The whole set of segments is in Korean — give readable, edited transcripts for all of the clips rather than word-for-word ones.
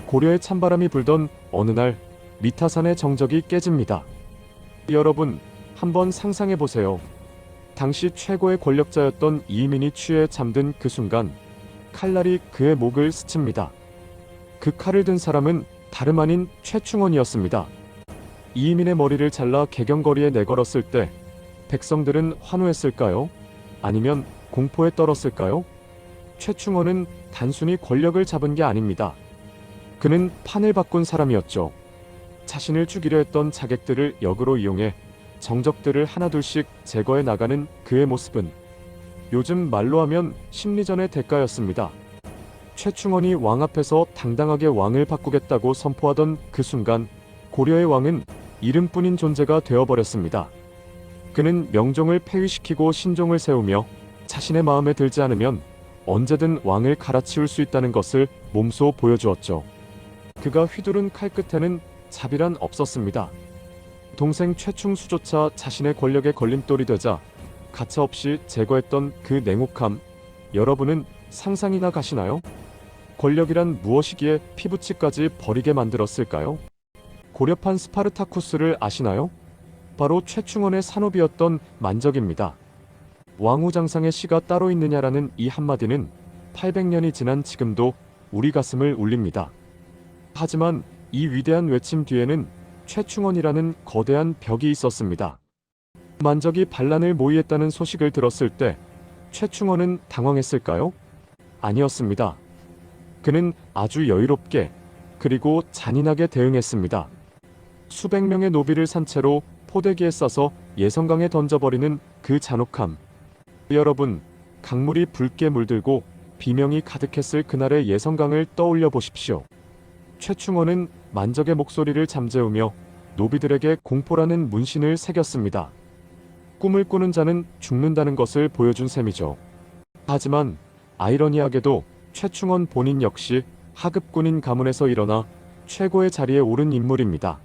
고려의 찬바람이 불던 어느 날 미타산의 정적이 깨집니다. 여러분, 한번 상상해보세요. 당시 최고의 권력자였던 이민이 취해 잠든 그 순간 칼날이 그의 목을 스칩니다. 그 칼을 든 사람은 다름 아닌 최충원이었습니다. 이민의 머리를 잘라 개경거리에 내걸었을 때 백성들은 환호했을까요? 아니면 공포에 떨었을까요? 최충원은 단순히 권력을 잡은 게 아닙니다. 그는 판을 바꾼 사람이었죠. 자신을 죽이려 했던 자객들을 역으로 이용해 정적들을 하나둘씩 제거해 나가는 그의 모습은 요즘 말로 하면 심리전의 대가였습니다. 최충원이 왕 앞에서 당당하게 왕을 바꾸겠다고 선포하던 그 순간 고려의 왕은 이름뿐인 존재가 되어버렸습니다. 그는 명종을 폐위시키고 신종을 세우며 자신의 마음에 들지 않으면 언제든 왕을 갈아치울 수 있다는 것을 몸소 보여주었죠. 그가 휘두른 칼 끝에는 자비란 없었습니다. 동생 최충수조차 자신의 권력에 걸림돌이 되자 가차없이 제거했던 그 냉혹함, 여러분은 상상이나 가시나요? 권력이란 무엇이기에 피부치까지 버리게 만들었을까요? 고려판 스파르타쿠스를 아시나요? 바로 최충원의 산업이었던 만적입니다. 왕후장상의 시가 따로 있느냐라는 이 한마디는 800년이 지난 지금도 우리 가슴을 울립니다. 하지만 이 위대한 외침 뒤에는 최충원이라는 거대한 벽이 있었습니다. 만적이 반란을 모의했다는 소식을 들었을 때 최충원은 당황했을까요? 아니었습니다. 그는 아주 여유롭게 그리고 잔인하게 대응했습니다. 수백 명의 노비를 산채로 포대기에 싸서 예성강에 던져버리는 그 잔혹함. 여러분, 강물이 붉게 물들고 비명이 가득했을 그날의 예성강을 떠올려 보십시오. 최충원은 만적의 목소리를 잠재우며 노비들에게 공포라는 문신을 새겼습니다. 꿈을 꾸는 자는 죽는다는 것을 보여준 셈이죠. 하지만 아이러니하게도 최충원 본인 역시 하급군인 가문에서 일어나 최고의 자리에 오른 인물입니다.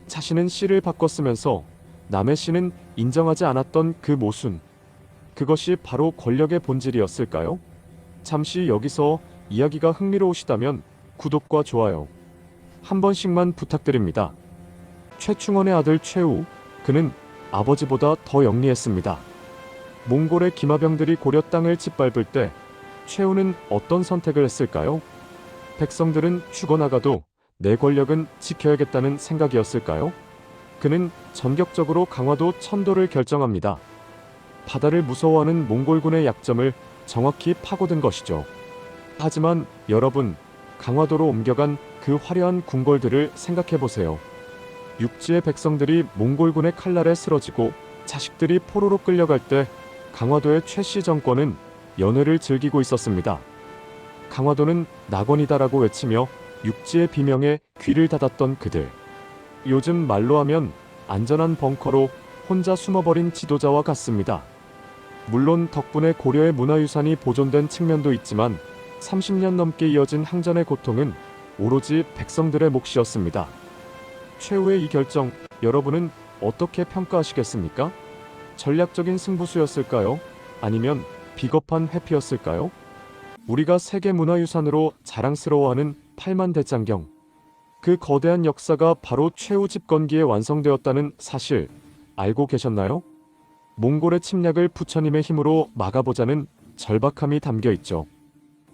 자신은 씨를 바꿨으면서 남의 씨는 인정하지 않았던 그 모순. 그것이 바로 권력의 본질이었을까요? 잠시 여기서 이야기가 흥미로우시다면 구독과 좋아요 한 번씩만 부탁드립니다. 최충원의 아들 최우, 그는 아버지보다 더 영리했습니다. 몽골의 기마병들이 고려 땅을 짓밟을 때 최우는 어떤 선택을 했을까요? 백성들은 죽어나가도 내 권력은 지켜야겠다는 생각이었을까요? 그는 전격적으로 강화도 천도를 결정합니다. 바다를 무서워하는 몽골군의 약점을 정확히 파고든 것이죠. 하지만 여러분, 강화도로 옮겨간 그 화려한 궁궐들을 생각해보세요. 육지의 백성들이 몽골군의 칼날에 쓰러지고 자식들이 포로로 끌려갈 때 강화도의 최씨 정권은 연회를 즐기고 있었습니다. 강화도는 낙원이다라고 외치며 육지의 비명에 귀를 닫았던 그들. 요즘 말로 하면 안전한 벙커로 혼자 숨어버린 지도자와 같습니다. 물론 덕분에 고려의 문화유산이 보존된 측면도 있지만 30년 넘게 이어진 항전의 고통은 오로지 백성들의 몫이었습니다. 최후의 이 결정, 여러분은 어떻게 평가하시겠습니까? 전략적인 승부수였을까요? 아니면 비겁한 회피였을까요? 우리가 세계문화유산으로 자랑스러워하는 팔만대장경. 그 거대한 역사가 바로 최후 집권기에 완성되었다는 사실 알고 계셨나요? 몽골의 침략을 부처님의 힘으로 막아보자는 절박함이 담겨 있죠.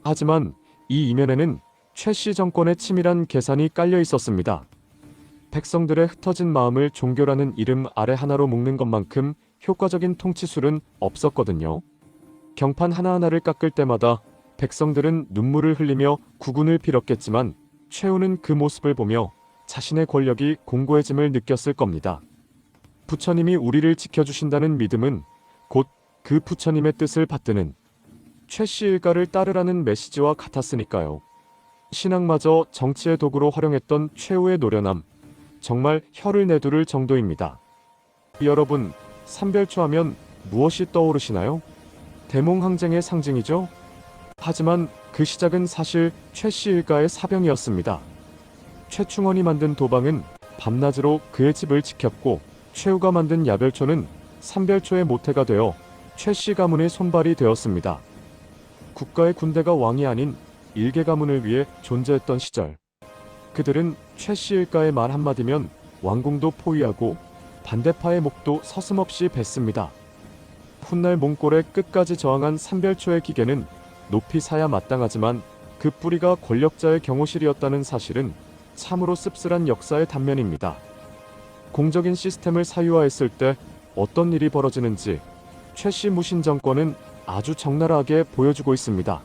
하지만 이 이면에는 최씨 정권의 치밀한 계산이 깔려 있었습니다. 백성들의 흩어진 마음을 종교라는 이름 아래 하나로 묶는 것만큼 효과적인 통치술은 없었거든요. 경판 하나하나를 깎을 때마다 백성들은 눈물을 흘리며 구군을 빌었겠지만 최후는 그 모습을 보며 자신의 권력이 공고해짐을 느꼈을 겁니다. 부처님이 우리를 지켜주신다는 믿음은 곧 그 부처님의 뜻을 받드는 최씨 일가를 따르라는 메시지와 같았으니까요. 신앙마저 정치의 도구로 활용했던 최후의 노련함, 정말 혀를 내두를 정도입니다. 여러분, 삼별초하면 무엇이 떠오르시나요? 대몽항쟁의 상징이죠? 하지만 그 시작은 사실 최씨 일가의 사병이었습니다. 최충원이 만든 도방은 밤낮으로 그의 집을 지켰고 최후가 만든 야별초는 삼별초의 모태가 되어 최씨 가문의 손발이 되었습니다. 국가의 군대가 왕이 아닌 일개 가문을 위해 존재했던 시절, 그들은 최씨 일가의 말 한마디면 왕궁도 포위하고 반대파의 목도 서슴없이 뱄습니다. 훗날 몽골의 끝까지 저항한 삼별초의 기계는 높이 사야 마땅하지만 그 뿌리가 권력자의 경호실이었다는 사실은 참으로 씁쓸한 역사의 단면입니다. 공적인 시스템을 사유화했을 때 어떤 일이 벌어지는지 최씨 무신 정권은 아주 적나라하게 보여주고 있습니다.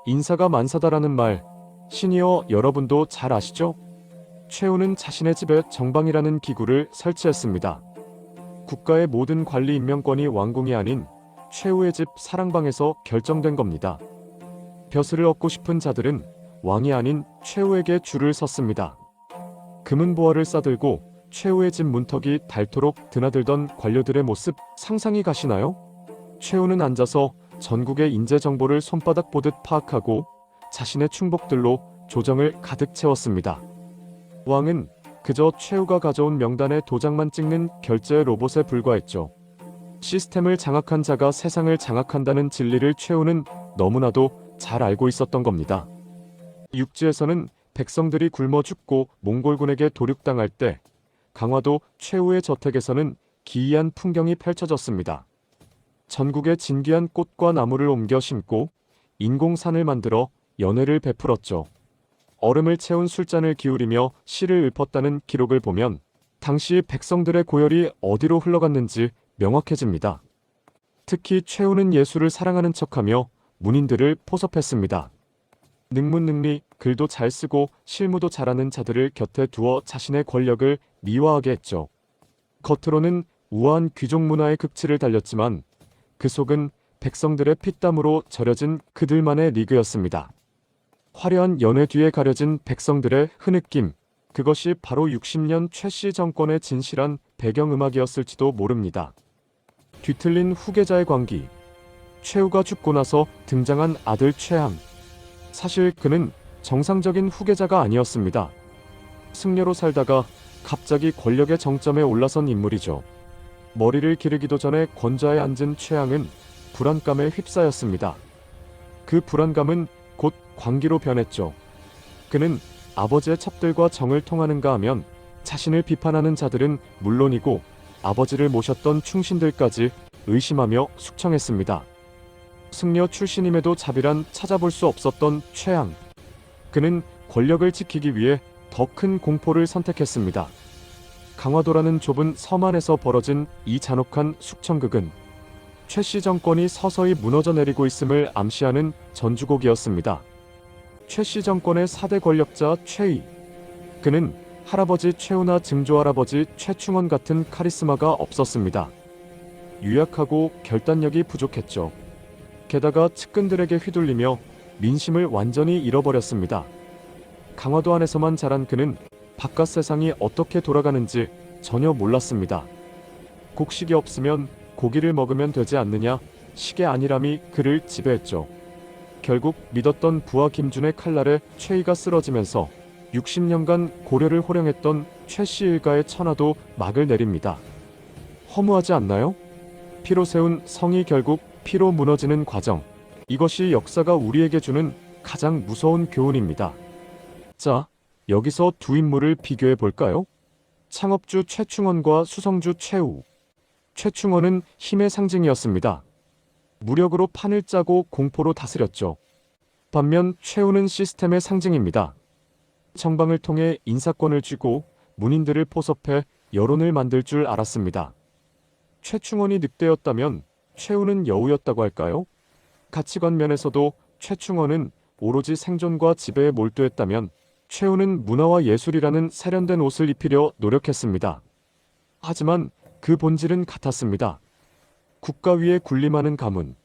인사가 만사다라는 말, 시니어 여러분도 잘 아시죠? 최후는 자신의 집에 정방이라는 기구를 설치했습니다. 국가의 모든 관리 임명권이 왕궁이 아닌 최후의 집 사랑방에서 결정된 겁니다. 벼슬을 얻고 싶은 자들은 왕이 아닌 최후에게 줄을 섰습니다. 금은 보화를 싸들고 최후의 집 문턱이 닳도록 드나들던 관료들의 모습 상상이 가시나요? 최후는 앉아서 전국의 인재 정보를 손바닥 보듯 파악하고 자신의 충복들로 조정을 가득 채웠습니다. 왕은 그저 최후가 가져온 명단에 도장만 찍는 결제 로봇에 불과했죠. 시스템을 장악한 자가 세상을 장악한다는 진리를 최후는 너무나도 잘 알고 있었던 겁니다. 육지에서는 백성들이 굶어 죽고 몽골군에게 도륙당할 때 강화도 최후의 저택에서는 기이한 풍경이 펼쳐졌습니다. 전국의 진귀한 꽃과 나무를 옮겨 심고 인공산을 만들어 연회를 베풀었죠. 얼음을 채운 술잔을 기울이며 시를 읊었다는 기록을 보면 당시 백성들의 고열이 어디로 흘러갔는지 명확해집니다. 특히 최후는 예술을 사랑하는 척하며 문인들을 포섭했습니다. 능문능리, 글도 잘 쓰고 실무도 잘하는 자들을 곁에 두어 자신의 권력을 미화하게 했죠. 겉으로는 우아한 귀족 문화의 극치를 달렸지만 그 속은 백성들의 피땀으로 절여진 그들만의 리그였습니다. 화려한 연회 뒤에 가려진 백성들의 흐느낌, 그것이 바로 60년 최씨 정권의 진실한 배경음악이었을지도 모릅니다. 뒤틀린 후계자의 광기, 최후가 죽고 나서 등장한 아들 최항. 사실 그는 정상적인 후계자가 아니었습니다. 승려로 살다가 갑자기 권력의 정점에 올라선 인물이죠. 머리를 기르기도 전에 권좌에 앉은 최항은 불안감에 휩싸였습니다. 그 불안감은 곧 광기로 변했죠. 그는 아버지의 첩들과 정을 통하는가 하면 자신을 비판하는 자들은 물론이고 아버지를 모셨던 충신들까지 의심하며 숙청했습니다. 승려 출신임에도 자비란 찾아볼 수 없었던 최항. 그는 권력을 지키기 위해 더 큰 공포를 선택했습니다. 강화도라는 좁은 섬 안에서 벌어진 이 잔혹한 숙청극은 최씨 정권이 서서히 무너져 내리고 있음을 암시하는 전주곡이었습니다. 최씨 정권의 4대 권력자 최의. 그는 할아버지 최후나 증조할아버지 최충원 같은 카리스마가 없었습니다. 유약하고 결단력이 부족했죠. 게다가 측근들에게 휘둘리며 민심을 완전히 잃어버렸습니다. 강화도 안에서만 자란 그는 바깥 세상이 어떻게 돌아가는지 전혀 몰랐습니다. 곡식이 없으면 고기를 먹으면 되지 않느냐, 식의 안일함이 그를 지배했죠. 결국 믿었던 부하 김준의 칼날에 최의가 쓰러지면서 60년간 고려를 호령했던 최씨 일가의 천하도 막을 내립니다. 허무하지 않나요? 피로 세운 성이 결국 피로 무너지는 과정. 이것이 역사가 우리에게 주는 가장 무서운 교훈입니다. 자, 여기서 두 인물을 비교해 볼까요? 창업주 최충원과 수성주 최후. 최충원은 힘의 상징이었습니다. 무력으로 판을 짜고 공포로 다스렸죠. 반면 최후는 시스템의 상징입니다. 정방을 통해 인사권을 쥐고 문인들을 포섭해 여론을 만들 줄 알았습니다. 최충원이 늑대였다면 최후는 여우였다고 할까요? 가치관 면에서도 최충원은 오로지 생존과 지배에 몰두했다면 최후는 문화와 예술이라는 세련된 옷을 입히려 노력했습니다. 하지만 그 본질은 같았습니다. 국가 위에 군림하는 가문.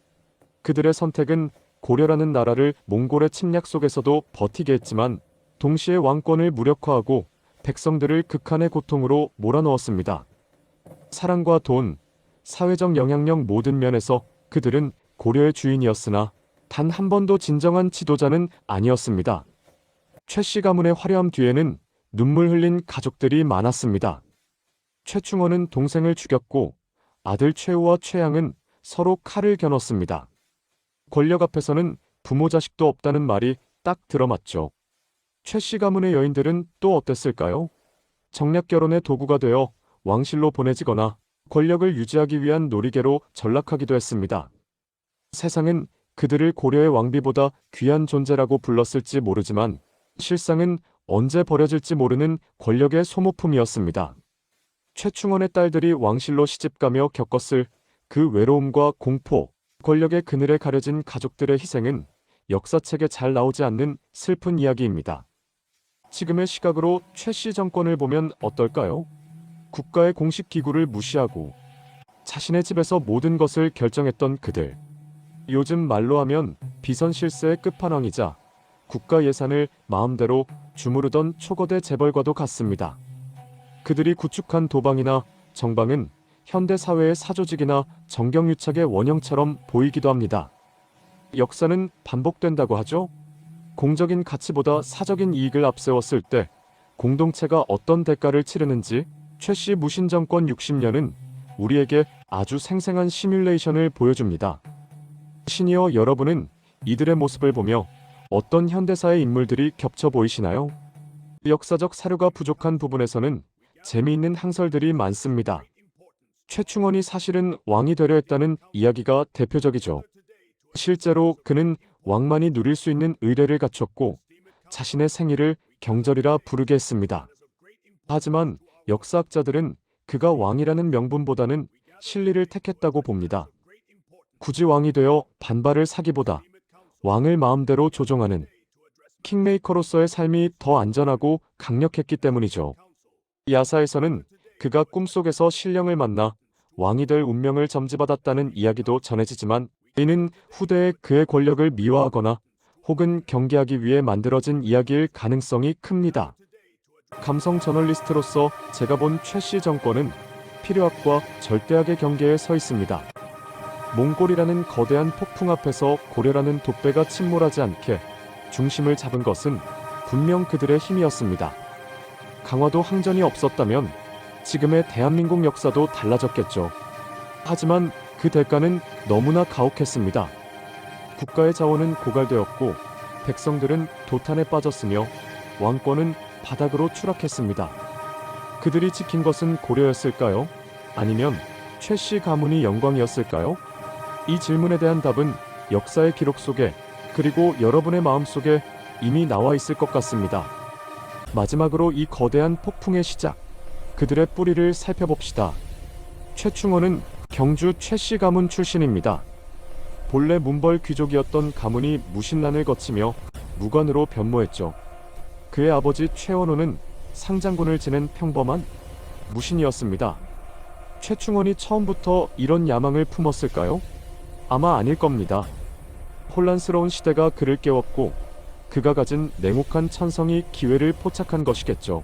그들의 선택은 고려라는 나라를 몽골의 침략 속에서도 버티게 했지만 동시에 왕권을 무력화하고 백성들을 극한의 고통으로 몰아넣었습니다. 사랑과 돈, 사회적 영향력 모든 면에서 그들은 고려의 주인이었으나 단 한 번도 진정한 지도자는 아니었습니다. 최씨 가문의 화려함 뒤에는 눈물 흘린 가족들이 많았습니다. 최충원은 동생을 죽였고 아들 최후와 최양은 서로 칼을 겨눴습니다. 권력 앞에서는 부모 자식도 없다는 말이 딱 들어맞죠. 최씨 가문의 여인들은 또 어땠을까요? 정략 결혼의 도구가 되어 왕실로 보내지거나 권력을 유지하기 위한 놀이개로 전락하기도 했습니다. 세상은 그들을 고려의 왕비보다 귀한 존재라고 불렀을지 모르지만 실상은 언제 버려질지 모르는 권력의 소모품이었습니다. 최충원의 딸들이 왕실로 시집가며 겪었을 그 외로움과 공포, 권력의 그늘에 가려진 가족들의 희생은 역사책에 잘 나오지 않는 슬픈 이야기입니다. 지금의 시각으로 최씨 정권을 보면 어떨까요? 국가의 공식 기구를 무시하고 자신의 집에서 모든 것을 결정했던 그들. 요즘 말로 하면 비선실세의 끝판왕이자 국가 예산을 마음대로 주무르던 초거대 재벌과도 같습니다. 그들이 구축한 도방이나 정방은 현대 사회의 사조직이나 정경유착의 원형처럼 보이기도 합니다. 역사는 반복된다고 하죠. 공적인 가치보다 사적인 이익을 앞세웠을 때 공동체가 어떤 대가를 치르는지 최씨 무신정권 60년은 우리에게 아주 생생한 시뮬레이션을 보여줍니다. 시니어 여러분은 이들의 모습을 보며 어떤 현대사의 인물들이 겹쳐 보이시나요? 역사적 사료가 부족한 부분에서는 재미있는 항설들이 많습니다. 최충원이 사실은 왕이 되려 했다는 이야기가 대표적이죠. 실제로 그는 왕만이 누릴 수 있는 의례를 갖췄고 자신의 생일을 경절이라 부르게 했습니다. 하지만 역사학자들은 그가 왕이라는 명분보다는 실리를 택했다고 봅니다. 굳이 왕이 되어 반발을 사기보다 왕을 마음대로 조종하는 킹메이커로서의 삶이 더 안전하고 강력했기 때문이죠. 야사에서는 그가 꿈속에서 신령을 만나 왕이 될 운명을 점지받았다는 이야기도 전해지지만 이는 후대에 그의 권력을 미화하거나 혹은 경계하기 위해 만들어진 이야기일 가능성이 큽니다. 감성 저널리스트로서 제가 본 최씨 정권은 필요악과 절대악의 경계에 서 있습니다. 몽골이라는 거대한 폭풍 앞에서 고려라는 돛배가 침몰하지 않게 중심을 잡은 것은 분명 그들의 힘이었습니다. 강화도 항전이 없었다면 지금의 대한민국 역사도 달라졌겠죠. 하지만 그 대가는 너무나 가혹했습니다. 국가의 자원은 고갈되었고 백성들은 도탄에 빠졌으며 왕권은 바닥으로 추락했습니다. 그들이 지킨 것은 고려였을까요? 아니면 최씨 가문이 영광이었을까요? 이 질문에 대한 답은 역사의 기록 속에 그리고 여러분의 마음속에 이미 나와 있을 것 같습니다. 마지막으로 이 거대한 폭풍의 시작, 그들의 뿌리를 살펴봅시다. 최충원은 경주 최씨 가문 출신입니다. 본래 문벌 귀족이었던 가문이 무신난을 거치며 무관으로 변모했죠. 그의 아버지 최원호는 상장군을 지낸 평범한 무신이었습니다. 최충원이 처음부터 이런 야망을 품었을까요? 아마 아닐 겁니다. 혼란스러운 시대가 그를 깨웠고 그가 가진 냉혹한 천성이 기회를 포착한 것이겠죠.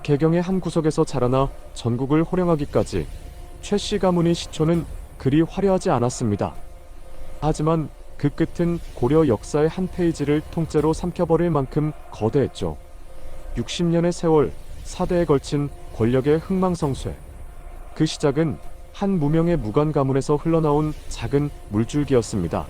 개경의 한 구석에서 자라나 전국을 호령하기까지 최씨 가문의 시초는 그리 화려하지 않았습니다. 하지만 그 끝은 고려 역사의 한 페이지를 통째로 삼켜버릴 만큼 거대했죠. 60년의 세월, 4대에 걸친 권력의 흥망성쇠. 그 시작은 한 무명의 무관 가문에서 흘러나온 작은 물줄기였습니다.